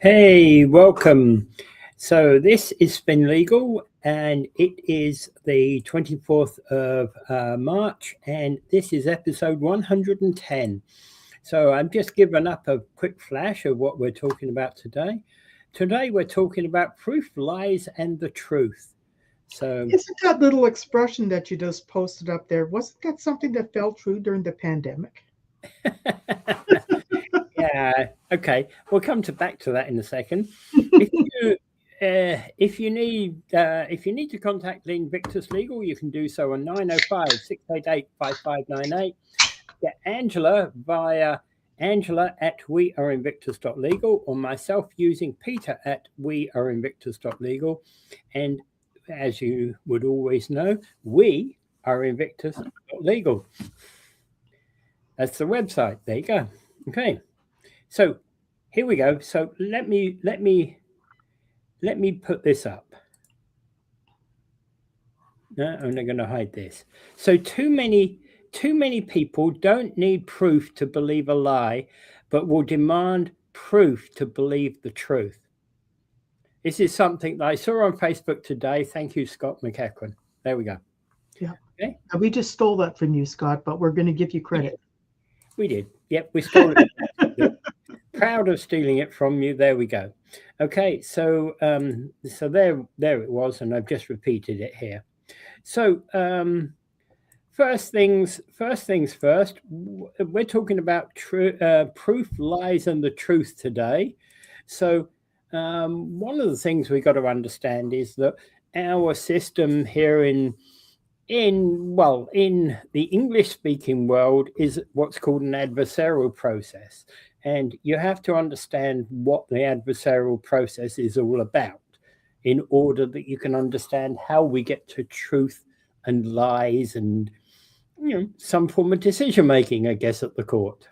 Hey, welcome. So this is Spin Legal, and it is the 24th of March, and this is episode 110. So I'm just giving up a quick flash of what we're talking about today. Today we're talking about proof, lies, and the truth. So isn't that little expression that you just posted up there, wasn't that something that fell true during the pandemic? yeah, okay. We'll come back to that in a second. If you need to contact Invictus Legal, you can do so on 905-688-5598. Get Angela via Angela@weareinvictus.legal or myself using Peter@weareinvictus.legal. And as you would always know, we are Invictus.legal. That's the website. There you go. Okay. So here we go. So let me put this up. No, I'm not going to hide this. So too many people don't need proof to believe a lie, but will demand proof to believe the truth. This is something that I saw on Facebook today. Thank you, Scott McEachran. There we go. Yeah. Okay. We just stole that from you, Scott, but we're going to give you credit. We did. Yep, we stole it. Proud of stealing it from you. There we go. Okay, so so there it was, and I've just repeated it here. So first things first. We're talking about proof, lies, and the truth today. So one of the things we got to understand is that our system here in the English-speaking world is what's called an adversarial process. And you have to understand what the adversarial process is all about in order that you can understand how we get to truth and lies and, some form of decision-making, I guess, at the court.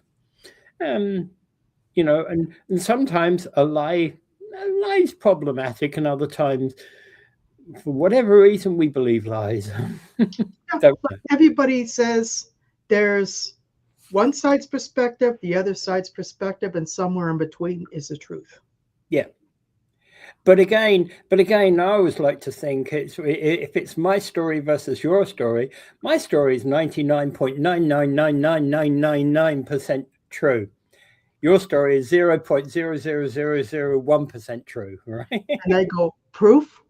And sometimes a lie is problematic, and other times, for whatever reason, we believe lies. Everybody says there's one side's perspective, the other side's perspective, and somewhere in between is the truth. Yeah. But again, I always like to think if it's my story versus your story, my story is 99.9999999% true. Your story is 0.00001% true, right? And I go, proof?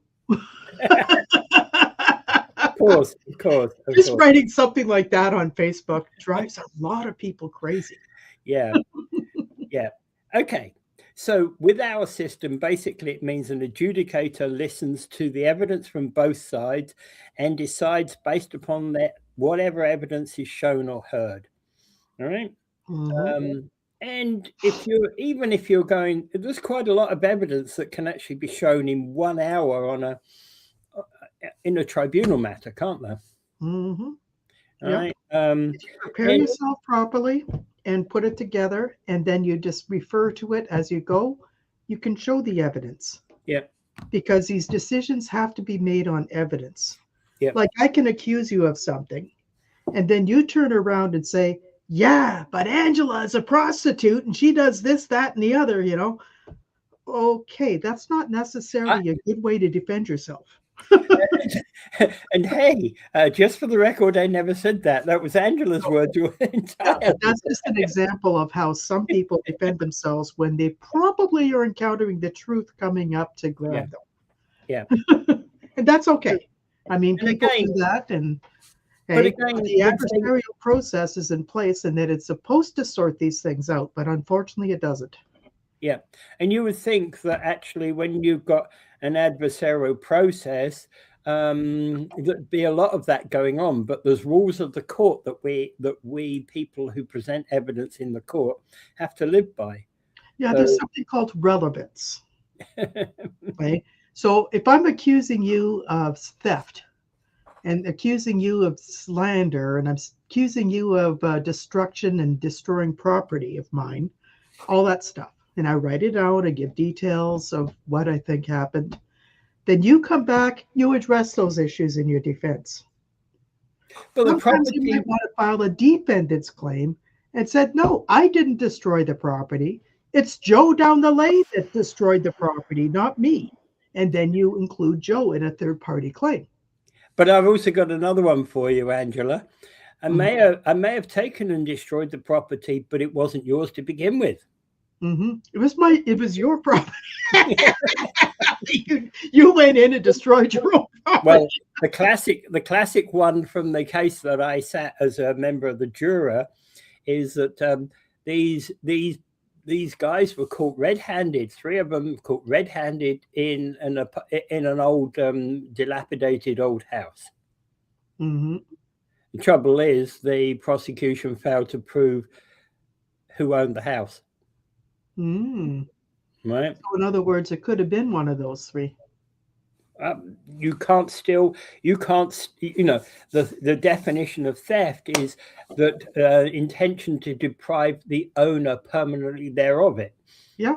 Of course. Just writing something like that on Facebook drives a lot of people crazy. Yeah. Okay. So with our system, basically it means an adjudicator listens to the evidence from both sides and decides based upon whatever evidence is shown or heard. All right. Mm-hmm. And if you're going, there's quite a lot of evidence that can actually be shown in 1 hour in a tribunal matter, can't there? Mm-hmm. Right. If you prepare yourself properly and put it together, and then you just refer to it as you go, you can show the evidence. Yeah. Because these decisions have to be made on evidence. Yeah. Like I can accuse you of something, and then you turn around and say, yeah, but Angela is a prostitute and she does this, that, and the other, Okay, that's not necessarily a good way to defend yourself. And hey, just for the record, I never said that. That was Angela's words. That's just an example of how some people defend themselves when they probably are encountering the truth coming up to grab them. Yeah. And that's okay. I mean, people do that, and the adversarial process is in place and that it's supposed to sort these things out, but unfortunately it doesn't. Yeah. And you would think that actually when you've got an adversarial process, there'd be a lot of that going on, but there's rules of the court that we people who present evidence in the court have to live by. Yeah, there's something called relevance. Okay. So if I'm accusing you of theft and accusing you of slander and I'm accusing you of destruction and destroying property of mine, all that stuff, and I write it out, I give details of what I think happened, then you come back, you address those issues in your defense. But sometimes you might want to file a defendant's claim and said, no, I didn't destroy the property. It's Joe down the lane that destroyed the property, not me. And then you include Joe in a third-party claim. But I've also got another one for you, Angela. I may have taken and destroyed the property, but it wasn't yours to begin with. It was your property. you went in and destroyed your own property. Well, the classic one from the case that I sat as a member of the juror is that these guys were caught red-handed. 3 of them caught red-handed in an old dilapidated old house. The trouble is the prosecution failed to prove who owned the house. Right. So in other words, it could have been one of those 3. You can't, the definition of theft is that intention to deprive the owner permanently thereof it. Yeah.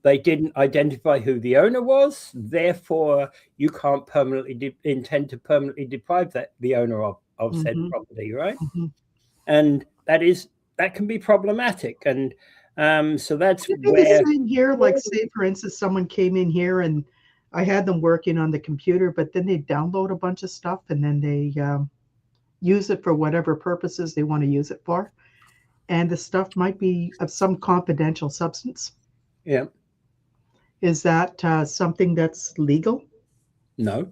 They didn't identify who the owner was, therefore you can't permanently intend to permanently deprive the owner of said property, right? And that can be problematic. And so that's where here, like say for instance, someone came in here and I had them working on the computer, but then they download a bunch of stuff and then they use it for whatever purposes they want to use it for. And the stuff might be of some confidential substance. Yeah. Is that something that's legal? No.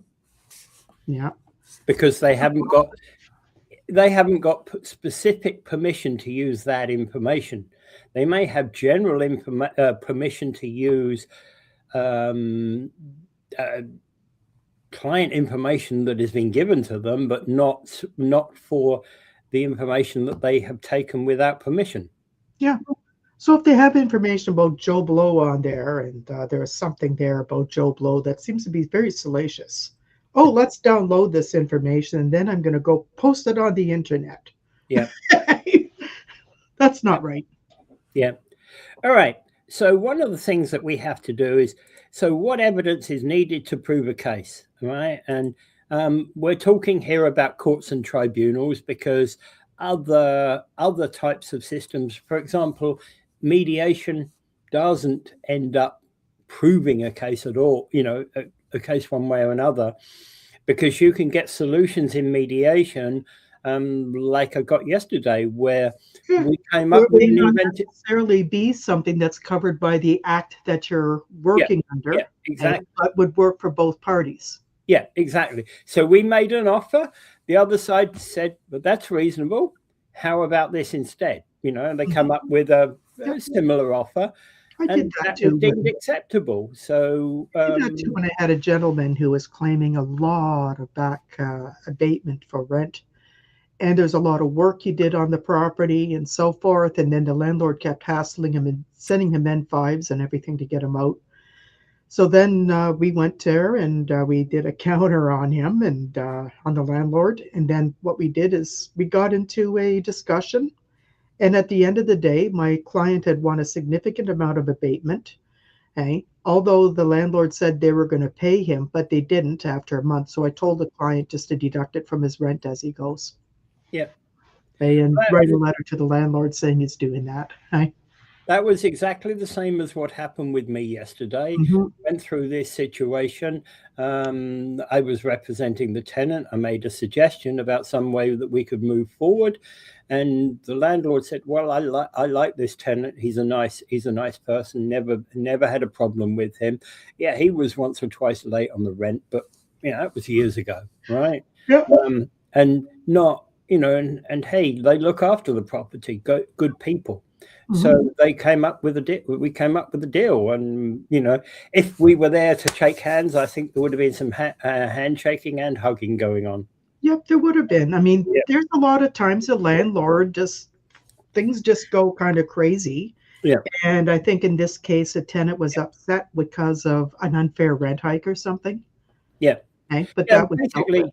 Yeah. Because they haven't got specific permission to use that information. They may have general permission to use client information that has been given to them, but not for the information that they have taken without permission. Yeah. So if they have information about Joe Blow on there, and there's something there about Joe Blow that seems to be very salacious. Oh, let's download this information, and then I'm going to go post it on the internet. Yeah. That's not right. Yeah. All right. So one of the things that we have to do is, so what evidence is needed to prove a case, right? And we're talking here about courts and tribunals because other types of systems, for example, mediation doesn't end up proving a case at all, a case one way or another, because you can get solutions in mediation like I got yesterday, where we came up with an inventive, necessarily be something that's covered by the act that you're working under. Yeah, exactly. But would work for both parties. Yeah, exactly. So we made an offer. The other side said, "But that's reasonable. How about this instead?" They come up with a similar offer. I did that too. Deemed acceptable. So I did that too when I had a gentleman who was claiming a lot of back abatement for rent. And there's a lot of work he did on the property and so forth. And then the landlord kept hassling him and sending him N5s and everything to get him out. So then we went there and we did a counter on him and on the landlord. And then what we did is we got into a discussion. And at the end of the day, my client had won a significant amount of abatement. Okay? Although the landlord said they were going to pay him, but they didn't after a month. So I told the client just to deduct it from his rent as he goes. Yeah. And write a letter to the landlord saying he's doing that. Right? That was exactly the same as what happened with me yesterday. Went through this situation. I was representing the tenant. I made a suggestion about some way that we could move forward. And the landlord said, "Well, I like this tenant. He's a nice person. Never had a problem with him. Yeah, he was once or twice late on the rent, but that was years ago, right? Yeah. And not, and hey, they look after the property. Good people." So they came up with a deal. We came up with a deal, and if we were there to shake hands, I think there would have been some handshaking and hugging going on. Yep, there would have been. I mean, there's a lot of times the landlord things just go kind of crazy. Yeah. And I think in this case, the tenant was upset because of an unfair rent hike or something. Yeah. Okay? But that was basically,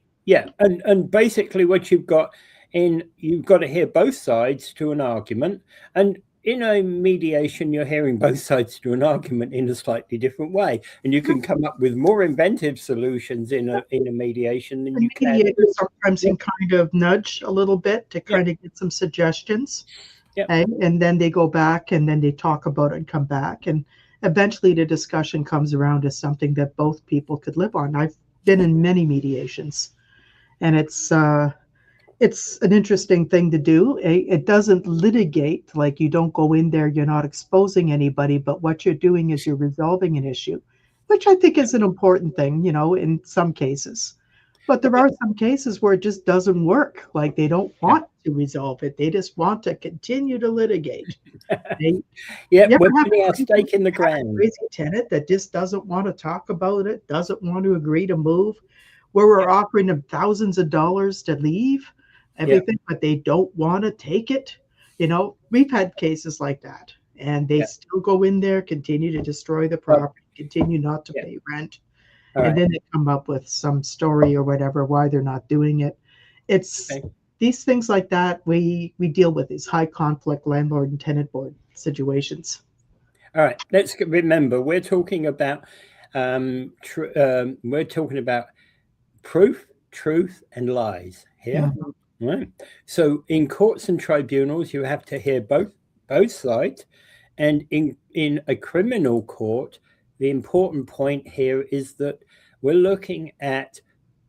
and basically what you've got to hear both sides to an argument, and in a mediation, you're hearing both sides to an argument in a slightly different way, and you can come up with more inventive solutions in a mediation than you can. Sometimes can kind of nudge a little bit to kind of get some suggestions. Yep. And then they go back and then they talk about it and come back. And eventually the discussion comes around to something that both people could live on. I've been in many mediations, and it's an interesting thing to do. It doesn't litigate, like you don't go in there, you're not exposing anybody, but what you're doing is you're resolving an issue, which I think is an important thing, in some cases. But there are some cases where it just doesn't work. Like they don't want to resolve it. They just want to continue to litigate. Yeah, we're putting our stake in the ground. Crazy tenant that just doesn't want to talk about it, doesn't want to agree to move, where we're offering them thousands of dollars to leave, everything, but they don't want to take it. We've had cases like that, and they still go in there, continue to destroy the property, continue not to pay rent. And then they come up with some story or whatever why they're not doing it. It's these things like that we deal with, these high conflict landlord and tenant board situations. All right, let's remember we're talking about proof, truth, and lies here. Right. So in courts and tribunals, you have to hear both sides, and in a criminal court, the important point here is that we're looking at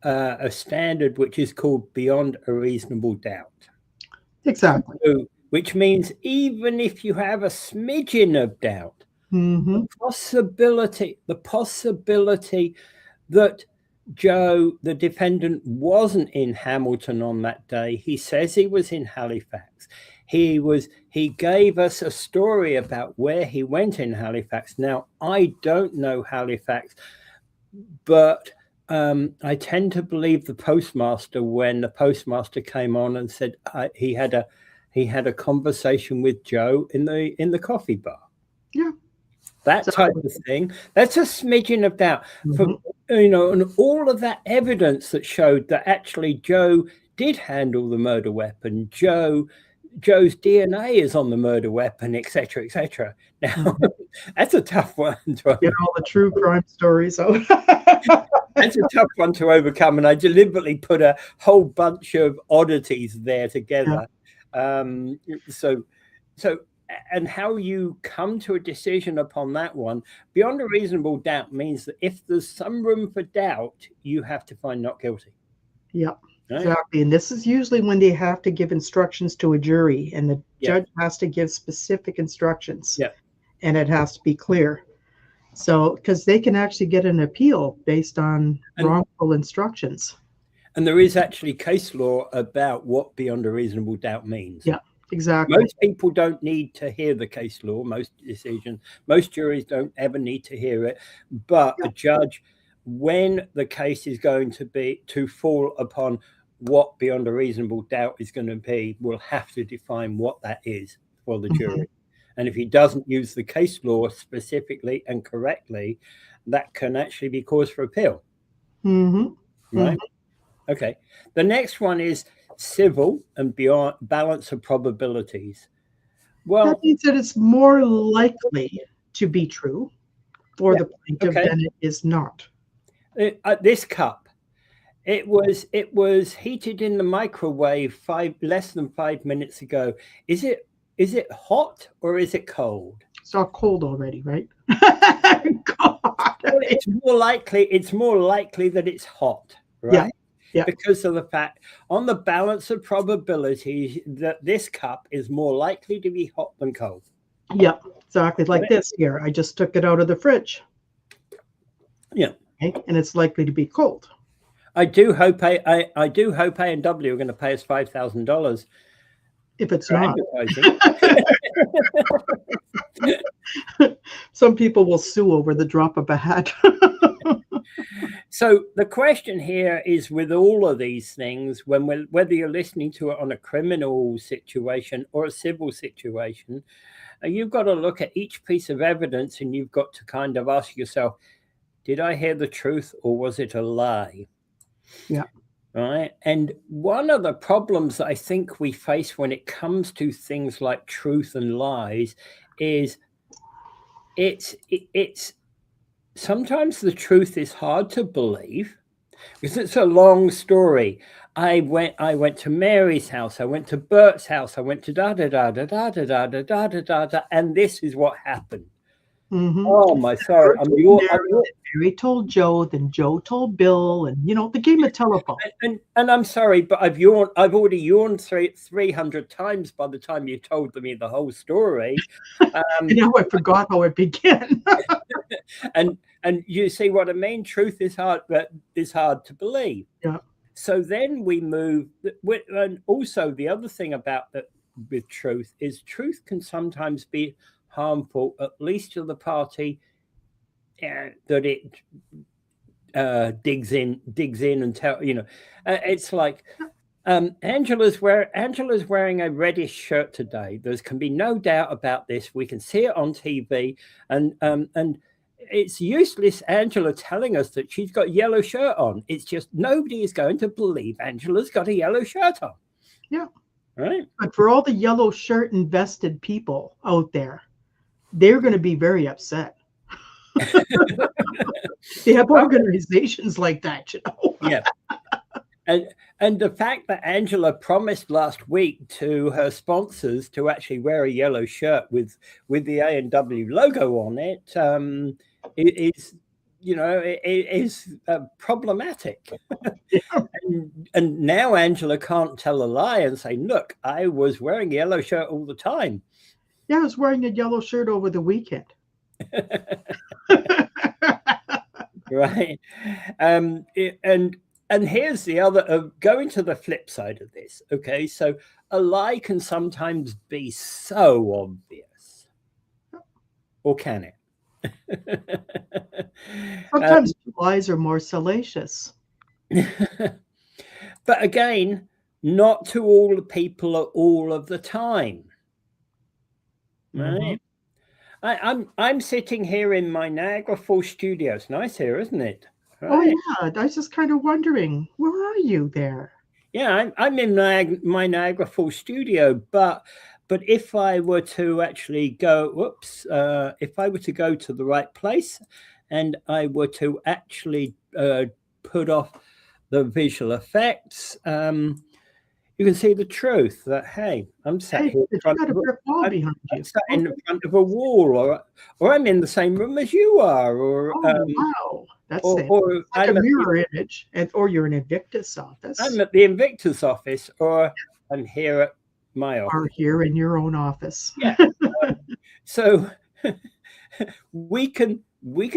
a standard which is called beyond a reasonable doubt. Exactly. So, which means even if you have a smidgen of doubt, the possibility that Joe, the defendant, wasn't in Hamilton on that day. He says he was in Halifax. He gave us a story about where he went in Halifax. Now, I don't know Halifax, but I tend to believe the postmaster when the postmaster came on and said he had a conversation with Joe in the coffee bar. Yeah. That type of thing. That's a smidgen of doubt. And all of that evidence that showed that actually Joe did handle the murder weapon. Joe's DNA is on the murder weapon, etc., etc. Now, that's a tough one to get all the true crime stories out. That's a tough one to overcome, and I deliberately put a whole bunch of oddities there together. So, and how you come to a decision upon that one, beyond a reasonable doubt, means that if there's some room for doubt, you have to find not guilty. Yeah. Exactly. And this is usually when they have to give instructions to a jury, and the judge has to give specific instructions. Yeah. And it has to be clear. So, because they can actually get an appeal based on wrongful instructions. And there is actually case law about what beyond a reasonable doubt means. Yeah, exactly. Most people don't need to hear the case law, most juries don't ever need to hear it. But a judge, when the case is going to fall upon what beyond a reasonable doubt is going to be, will have to define what that is for the jury. And if he doesn't use the case law specifically and correctly, that can actually be cause for appeal. Right? Okay. The next one is civil and beyond balance of probabilities. Well, that means that it's more likely to be true for the plaintiff than it is not. This cup, it was heated in the microwave less than 5 minutes ago. Is it hot or is it cold? It's all cold already, right? God. Well, it's more likely that it's hot, right? Yeah. Because of the fact on the balance of probabilities that this cup is more likely to be hot than cold. Yeah, exactly. Like this here. I just took it out of the fridge. Yeah. Okay, and it's likely to be cold. I do hope A&W are going to pay us $5,000. If it's not. Some people will sue over the drop of a hat. So the question here is, with all of these things, whether you're listening to it on a criminal situation or a civil situation, you've got to look at each piece of evidence and you've got to kind of ask yourself, did I hear the truth or was it a lie? Yeah. Right. And one of the problems that I think we face when it comes to things like truth and lies is it's sometimes the truth is hard to believe, Because it's a long story. I went to Mary's house. I went to Bert's house. I went to da da da da da da da da da da da da, and this is what happened. Oh my, sorry. Mary told Joe, then Joe told Bill, and the game of telephone. And I'm sorry, but I've already yawned 300 times by the time you told me the whole story. Now I forgot how it began. and you see what I mean? Truth is hard, but is hard to believe. Yeah. So then we move, and also the other thing about that with truth is truth can sometimes be harmful, at least to the party that it digs in and tell. It's like Angela's wearing a reddish shirt today. There can be no doubt about this. We can see it on TV, and it's useless Angela telling us that she's got a yellow shirt on. It's just nobody is going to believe Angela's got a yellow shirt on. Yeah. Right. But for all the yellow shirt invested people out there, they're going to be very upset. They have organizations like that, Yeah. And the fact that Angela promised last week to her sponsors to actually wear a yellow shirt with the A&W logo on it, it is problematic. Yeah. And now Angela can't tell a lie and say, look, I was wearing a yellow shirt all the time. Yeah, I was wearing a yellow shirt over the weekend. Right. And here's the other, going to the flip side of this. Okay, so a lie can sometimes be so obvious, or can it? Sometimes lies are more salacious. But again, not to all the people all of the time. Right. I'm sitting here in my Niagara Falls studio. It's nice here, isn't it? Right. Oh yeah, I was just kind of wondering, where are you there? Yeah, I'm in my Niagara Falls studio, but if I were to actually go, if I were to go to the right place, and I were to actually put off the visual effects, you can see the truth that, hey, I'm sat here in front of a wall, or I'm in the same room as you are, or wow, that's or like a mirror image, or you're in Invictus office. I'm at the Invictus office, or I'm here at my office, or here in your own office. Yeah. So we can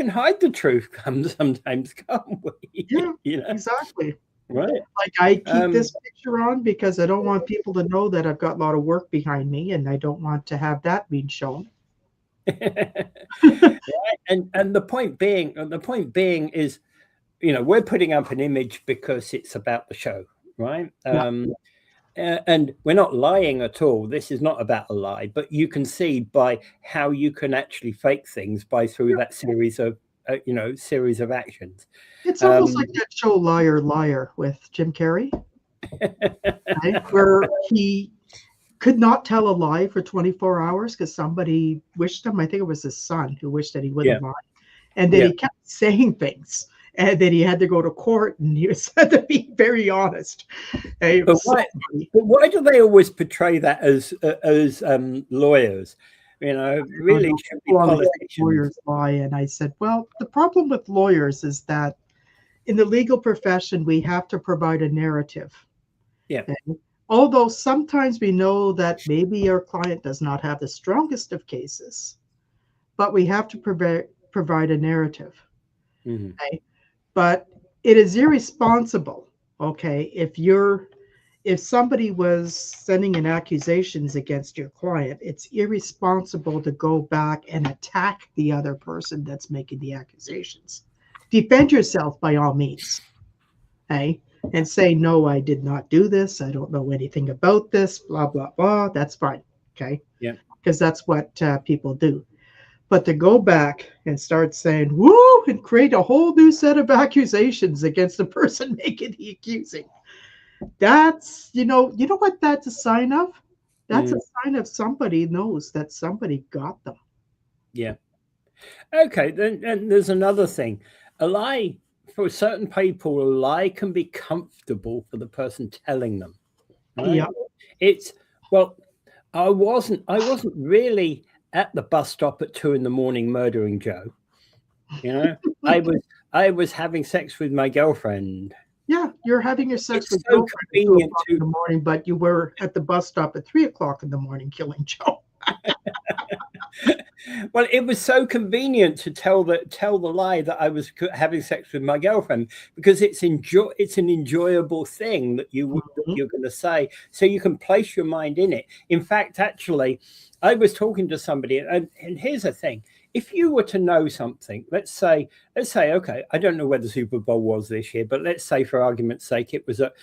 hide the truth sometimes, can't we? Yeah, exactly. Right. Like I keep this picture on because I don't want people to know that I've got a lot of work behind me, and I don't want to have that being shown. Right? And the point being is, we're putting up an image because it's about the show, right? And we're not lying at all. This is not about a lie, but you can see by how you can actually fake things through that series of series of actions. It's almost like that show Liar Liar with Jim Carrey, right? Where he could not tell a lie for 24 hours because somebody wished him, I think it was his son who wished that he wouldn't lie. And then he kept saying things, and then he had to go to court, and he was had to be very honest. But why do they always portray that as lawyers? Really should be politicians. Lawyers lie. And I said, well, the problem with lawyers is that in the legal profession, we have to provide a narrative. Yeah. And although sometimes we know that maybe our client does not have the strongest of cases, but we have to provide a narrative. Okay? But it is irresponsible, okay, if somebody was sending in accusations against your client, it's irresponsible to go back and attack the other person that's making the accusations. Defend yourself by all means, okay? And say, no, I did not do this. I don't know anything about this, blah, blah, blah. That's fine, okay? Yeah. Because that's what people do. But to go back and start saying, woo, and create a whole new set of accusations against the person making the accusing. That's, you know what that's a sign of? That's a sign of somebody knows that somebody got them. Yeah. Okay, then there's another thing. A lie for certain people, a lie can be comfortable for the person telling them. Right? Yeah. It's, well, I wasn't really at the bus stop at 2 in the morning murdering Joe. You know, I was having sex with my girlfriend. Yeah, you're having your sex It's with so girlfriend at 2 convenient o'clock in the morning, but you were at the bus stop at 3 o'clock in the morning killing Joe. Well, it was so convenient to tell the lie that I was having sex with my girlfriend, because it's an enjoyable thing that you're going to say, so you can place your mind in it. In fact, actually, I was talking to somebody, and here's the thing: if you were to know something, let's say, okay, I don't know where the Super Bowl was this year, but let's say, for argument's sake, it was at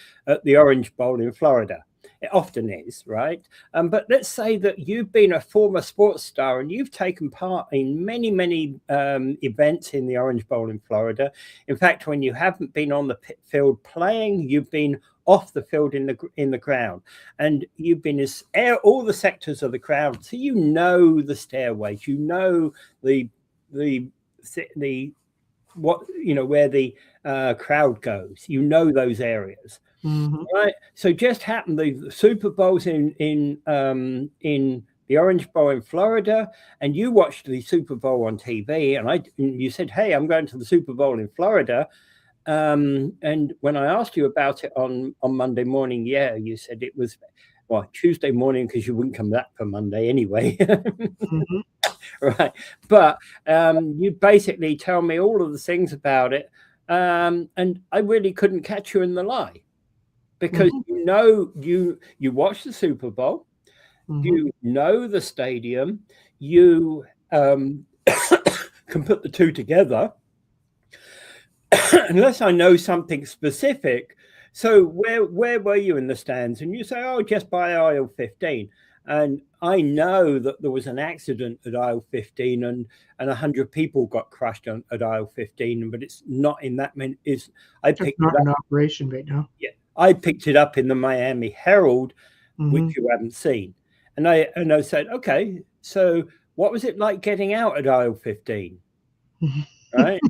the Orange Bowl in Florida. It often is, right? But let's say that you've been a former sports star and you've taken part in many, many events in the Orange Bowl in Florida. In fact, when you haven't been on the field playing, you've been off the field in the ground, and you've been in all the sectors of the crowd. So you know the stairways, you know the what, you know, where the crowd goes, you know those areas. Right. So just happened the Super Bowl's in the Orange Bowl in Florida, and you watched the Super Bowl on TV, and you said, "Hey, I'm going to the Super Bowl in Florida." And when I asked you about it on Monday morning, yeah, you said it was, well, Tuesday morning, because you wouldn't come back for Monday anyway. Right. But you basically tell me all of the things about it, and I really couldn't catch you in the lie. Because you know, you watch the Super Bowl, you know the stadium, you can put the two together, unless I know something specific. So where were you in the stands? And you say, oh, just by aisle 15. And I know that there was an accident at aisle 15, and 100 people got crushed at aisle 15, but it's not in that many. I picked not in operation right now. Yeah. I picked it up in the Miami Herald, which you haven't seen. And I said, okay, so what was it like getting out at aisle 15? Right?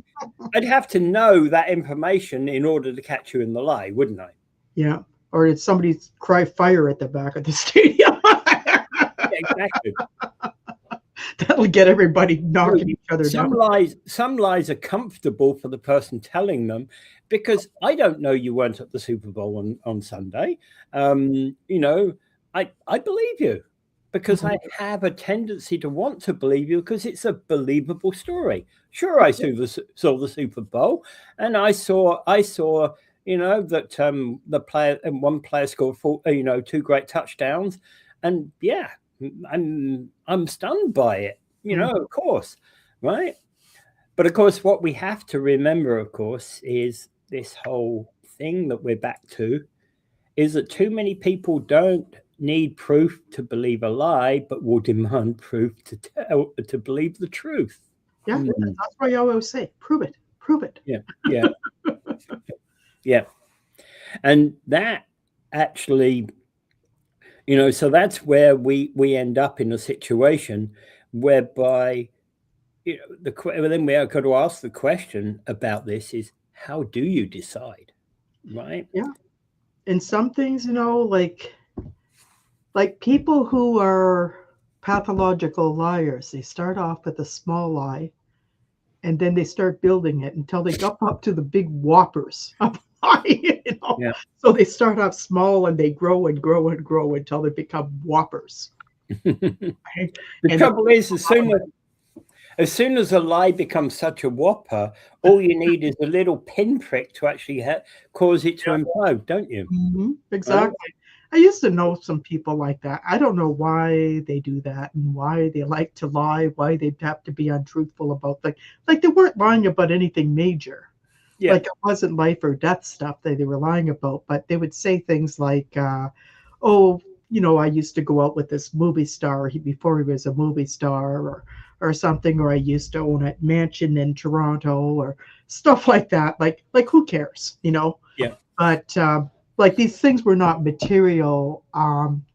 I'd have to know that information in order to catch you in the lie, wouldn't I? Yeah. Or did somebody cry fire at the back of the stadium? Exactly. That'll get everybody knocking each other down. Some lies are comfortable for the person telling them, because I don't know you weren't at the Super Bowl on Sunday. You know, I believe you, because I have a tendency to want to believe you, because it's a believable story. Sure, I saw the Super Bowl, and I saw you know that one player scored 2 great touchdowns, and yeah, I'm stunned by it. You know, of course, right? But of course, what we have to remember, of course, is this whole thing that we're back to, is that too many people don't need proof to believe a lie, but will demand proof to believe the truth. Yeah, that's why I always say, prove it, prove it. Yeah. Yeah. And that actually, you know, so that's where we end up in a situation whereby, you know, then we are going to ask the question about this is, how do you decide? Right? Yeah. And some things, you know, like people who are pathological liars, they start off with a small lie, and then they start building it until they go up to the big whoppers of lie, you know? Yeah. So they start off small and they grow and grow and grow until they become whoppers. Right? The trouble is, as soon as a lie becomes such a whopper, all you need is a little pinprick to actually cause it to implode, don't you? Exactly. Right? I used to know some people like that. I don't know why they do that and why they like to lie, why they have to be untruthful about things. Like they weren't lying about anything major. Yeah. Like it wasn't life or death stuff that they were lying about, but they would say things like, oh, you know, I used to go out with this movie star before he was a movie star, or something, or I used to own a mansion in Toronto, or stuff like that. Like who cares, you know? Yeah. But like these things were not material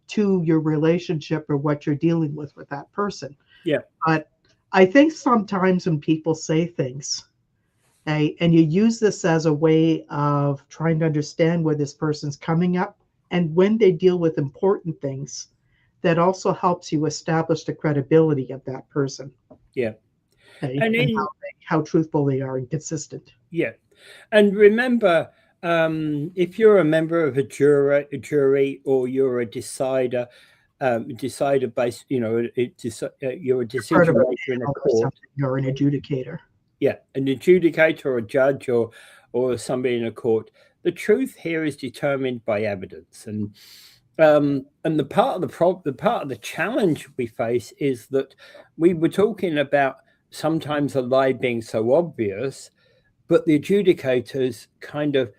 to your relationship or what you're dealing with that person. Yeah. But I think sometimes when people say things, Okay? And you use this as a way of trying to understand where this person's coming up. And when they deal with important things, that also helps you establish the credibility of that person. Yeah. Okay? And And in how truthful they are and consistent. yeah. And remember, if you're a member of a jury, or you're a decider based, you're a Part decision of a maker in a panel or court. something. You're an adjudicator. Yeah, an adjudicator or a judge or somebody in a court. The truth here is determined by evidence, and the part of the challenge we face is that we were talking about sometimes a lie being so obvious, but the adjudicators kind of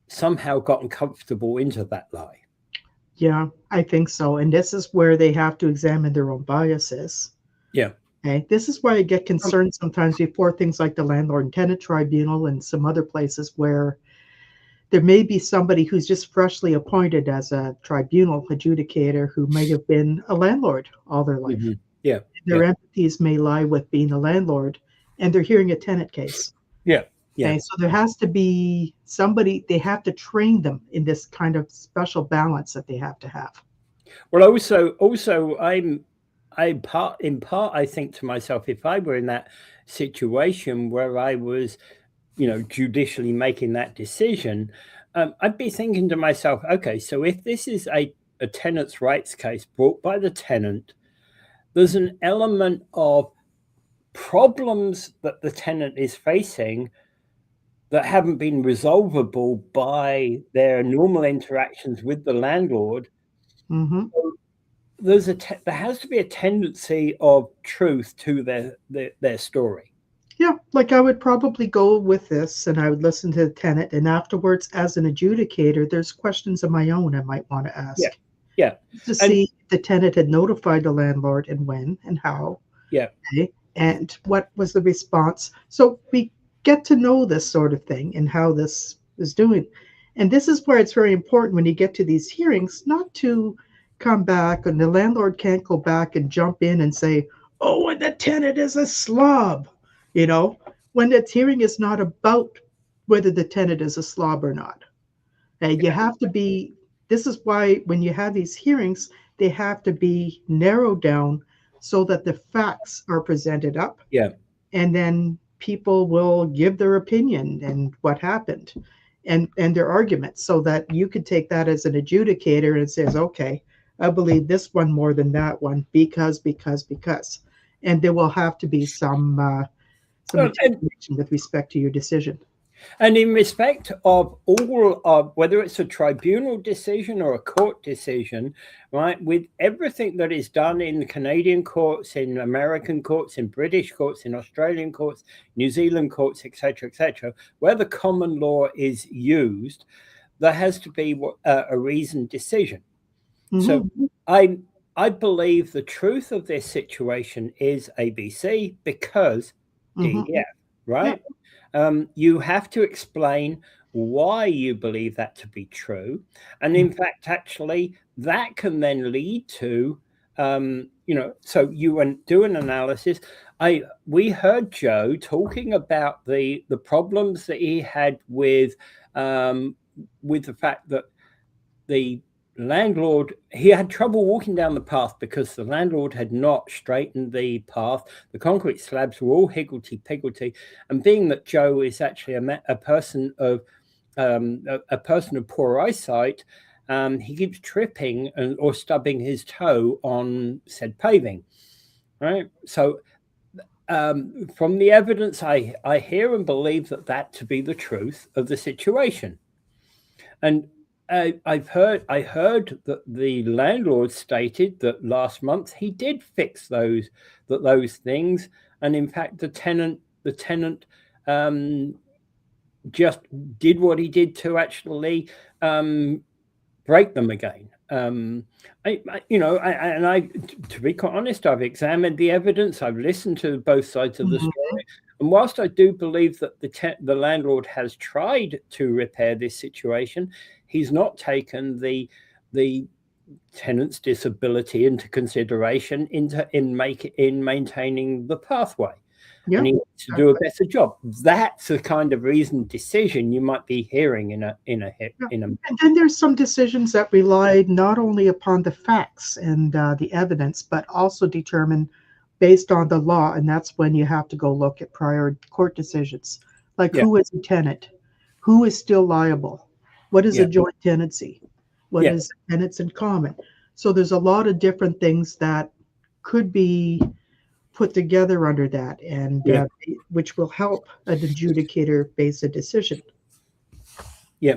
somehow gotten comfortable into that lie. Yeah, I think so. And this is where they have to examine their own biases. Yeah. Okay? This is why I get concerned sometimes before things like the Landlord and Tenant Tribunal and some other places where there may be somebody who's just freshly appointed as a tribunal adjudicator who might have been a landlord all their life. Mm-hmm. Yeah. Their empathies may lie with being a landlord, and they're hearing a tenant case. Yeah. Yeah. Okay? So there has to be somebody, they have to train them in this kind of special balance that they have to have. Well, also, in part, I think to myself, if I were in that situation where I was, judicially making that decision, I'd be thinking to myself, okay, so if this is a tenant's rights case brought by the tenant, there's an element of problems that the tenant is facing that haven't been resolvable by their normal interactions with the landlord. Mm-hmm. There has to be a tendency of truth to their story. Yeah, like I would probably go with this and I would listen to the tenant, and afterwards, as an adjudicator, there's questions of my own I might want to ask. Yeah. To see if the tenant had notified the landlord and when and how. Yeah. Okay, and what was the response. So we get to know this sort of thing and how this is doing. And this is where it's very important when you get to these hearings, not to come back, and the landlord can't go back and jump in and say, oh, and the tenant is a slob. When the hearing is not about whether the tenant is a slob or not. And you have to be, this is why when you have these hearings, they have to be narrowed down so that the facts are presented up. Yeah. And then people will give their opinion and what happened and their arguments, so that you could take that as an adjudicator and says, okay, I believe this one more than that one because. And there will have to be some determination with respect to your decision. And in respect of all of, whether it's a tribunal decision or a court decision, right, with everything that is done in Canadian courts, in American courts, in British courts, in Australian courts, New Zealand courts, etc., where the common law is used, there has to be a reasoned decision. Mm-hmm. So I believe the truth of this situation is ABC because DEF, right? Yeah. You have to explain why you believe that to be true. And in fact, actually, that can then lead to, so you do an analysis. We heard Joe talking about the problems that he had with the fact that the landlord, he had trouble walking down the path because the landlord had not straightened the path. The concrete slabs were all higgledy-piggledy, and being that Joe is actually a person of poor eyesight, he keeps tripping or stubbing his toe on said paving, right? So from the evidence, I hear and believe that to be the truth of the situation. And I heard that the landlord stated that last month he did fix those things, and in fact the tenant just did what he did to actually break them again. To be quite honest, I've examined the evidence. I've listened to both sides of the story. And whilst I do believe that the landlord has tried to repair this situation, he's not taken the tenant's disability into consideration in maintaining the pathway. Yeah, and he needs to do a better job. That's the kind of reasoned decision you might be hearing in a. And then there's some decisions that relied not only upon the facts and the evidence, but also determined based on the law. And that's when you have to go look at prior court decisions, like who is a tenant, who is still liable, what is a joint tenancy, what is tenants in common. So there's a lot of different things that could be put together under that, and which will help an adjudicator base a decision. Yeah.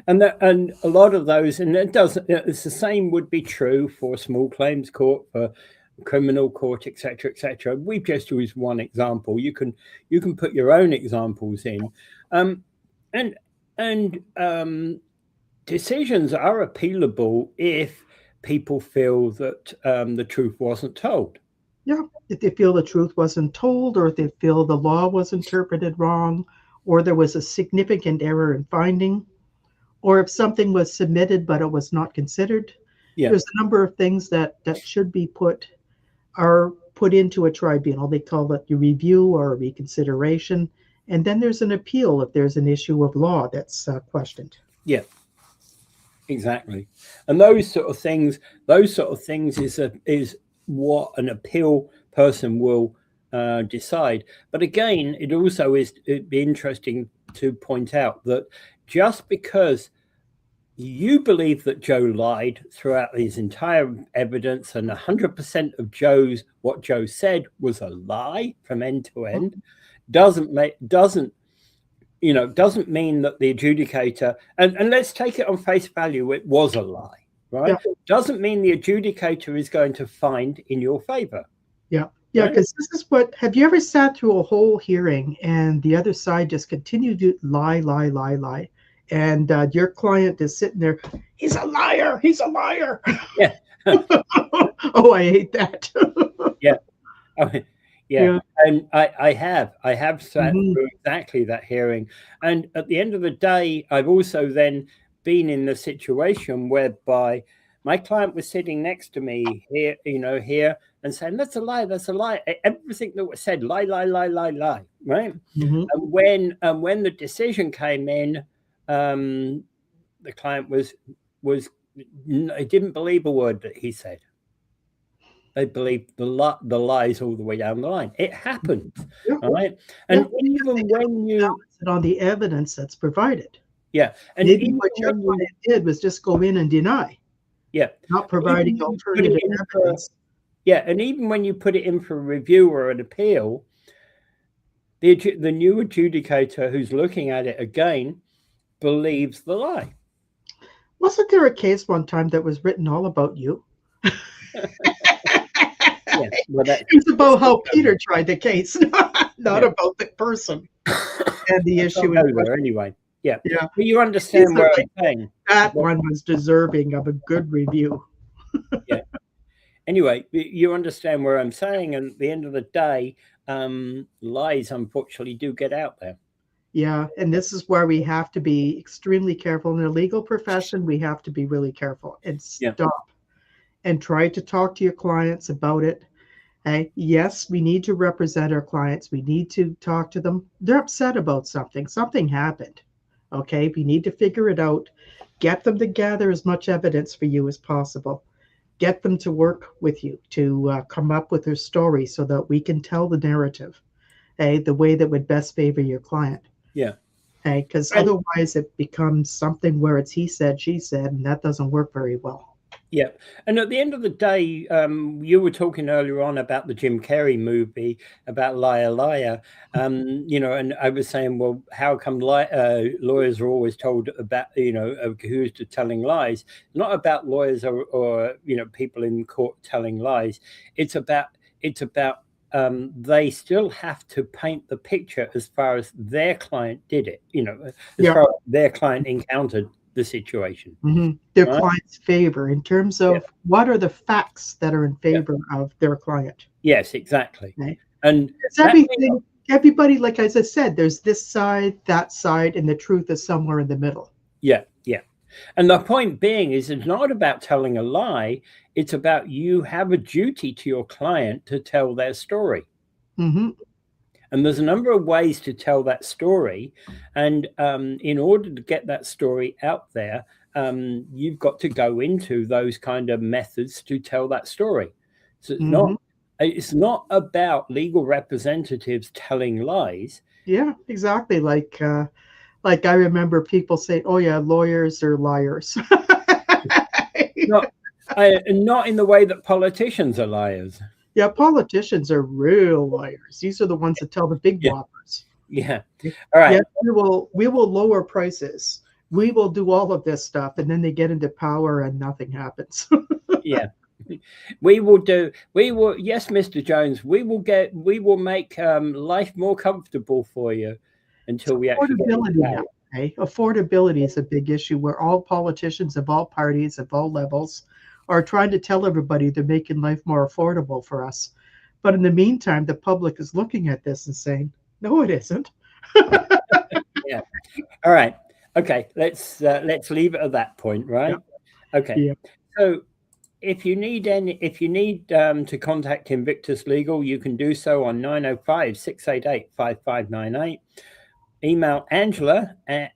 And a lot of those, and it's the same would be true for small claims court, for criminal court, etc., etc. We've just used one example. You can put your own examples in, and decisions are appealable if people feel that the truth wasn't told. Yeah, if they feel the truth wasn't told, or if they feel the law was interpreted wrong, or there was a significant error in finding, or if something was submitted but it was not considered. There's a number of things that should be put into a tribunal. They call it a review or a reconsideration. And then there's an appeal if there's an issue of law that's questioned. Yeah, exactly. And those sort of things is what an appeal person will decide. But again, it'd be interesting to point out that just because you believe that Joe lied throughout his entire evidence, and 100% of what Joe said was a lie from end to end, doesn't mean that the adjudicator, and let's take it on face value, it was a lie, right? Doesn't mean the adjudicator is going to find in your favor. Yeah, because this is what, have you ever sat through a whole hearing and the other side just continued to lie, and your client is sitting there, he's a liar, Yeah. Oh, I hate that. Yeah. And I have sat through exactly that hearing, and at the end of the day, I've also then been in the situation whereby my client was sitting next to me here, and saying, that's a lie, everything that was said, lie, right? And when the decision came in, the client he didn't believe a word that he said. They believed the lies all the way down the line. It happens, right? And even when you on the evidence that's provided, and maybe what your client did was just go in and deny, not providing alternative evidence. And even when you put it in for a review or an appeal, the new adjudicator who's looking at it again believes the lie. Wasn't there a case one time that was written all about you? It's about how Peter tried the case, not about the person and the issue. Anyway, but you understand where I'm saying. That one was deserving of a good review. Anyway, you understand where I'm saying, and at the end of the day, lies unfortunately do get out there. Yeah, and this is where we have to be extremely careful. In the legal profession, we have to be really careful and stop and try to talk to your clients about it. Yes, we need to represent our clients. We need to talk to them. They're upset about something. Something happened. Okay, we need to figure it out. Get them to gather as much evidence for you as possible. Get them to work with you to come up with their story so that we can tell the narrative, the way that would best favor your client. Because otherwise it becomes something where it's he said, she said, and that doesn't work very well. And at the end of the day, you were talking earlier on about the Jim Carrey movie about Liar, Liar, and I was saying, well, how come lawyers are always told about, accused of telling lies? Not about lawyers or people in court telling lies. It's about they still have to paint the picture as far as their client did it, as far as their client encountered the situation. Their client's favor in terms of what are the facts that are in favor of their client. Yes, exactly. And everything, everybody, like as I said, there's this side, that side, and the truth is somewhere in the middle. And the point being is it's not about telling a lie. It's about you have a duty to your client to tell their story. Mm-hmm. And there's a number of ways to tell that story. And in order to get that story out there, you've got to go into those kind of methods to tell that story. So it's not about legal representatives telling lies. Yeah, exactly. Like I remember people say, "Oh yeah, lawyers are liars." Not in the way that politicians are liars. Yeah, politicians are real liars. These are the ones that tell the big whoppers. Yeah. All right. Yeah, we will lower prices. We will do all of this stuff, and then they get into power and nothing happens. Yeah. We will, yes, Mr. Jones, we will make life more comfortable for you until we actually get affordability now. Okay? Affordability is a big issue where all politicians of all parties, of all levels, are trying to tell everybody they're making life more affordable for us. But in the meantime, the public is looking at this and saying, no, it isn't. Yeah. All right. Okay. Let's leave it at that point, right? Yeah. Okay. Yeah. So if you need to contact Invictus Legal, you can do so on 905-688-5598. Email Angela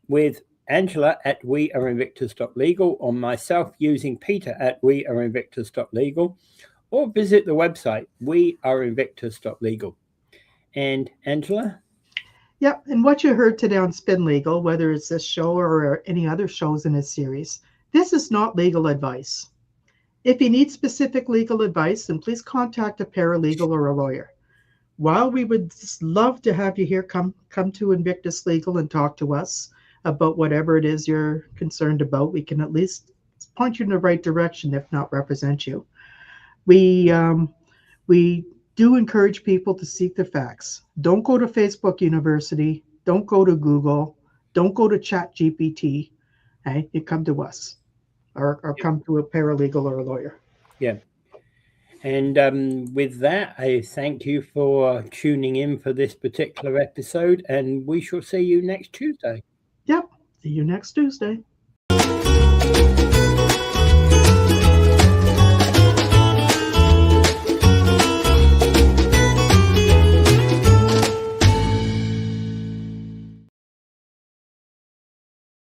with Angela@weareinvictus.legal, or myself using Peter at weareinvictus.legal, or visit the website weareinvictus.legal. And Angela? Yep, and what you heard today on Spin Legal, whether it's this show or any other shows in this series, this is not legal advice. If you need specific legal advice, then please contact a paralegal or a lawyer. While we would love to have you here, come to Invictus Legal and talk to us about whatever it is you're concerned about. We can at least point you in the right direction, if not represent you. We do encourage people to seek the facts. Don't go to Facebook University. Don't go to Google. Don't go to ChatGPT. Okay? You come to us, or come to a paralegal or a lawyer. Yeah. And with that, I thank you for tuning in for this particular episode, and we shall see you next Tuesday. Yep. See you next Tuesday.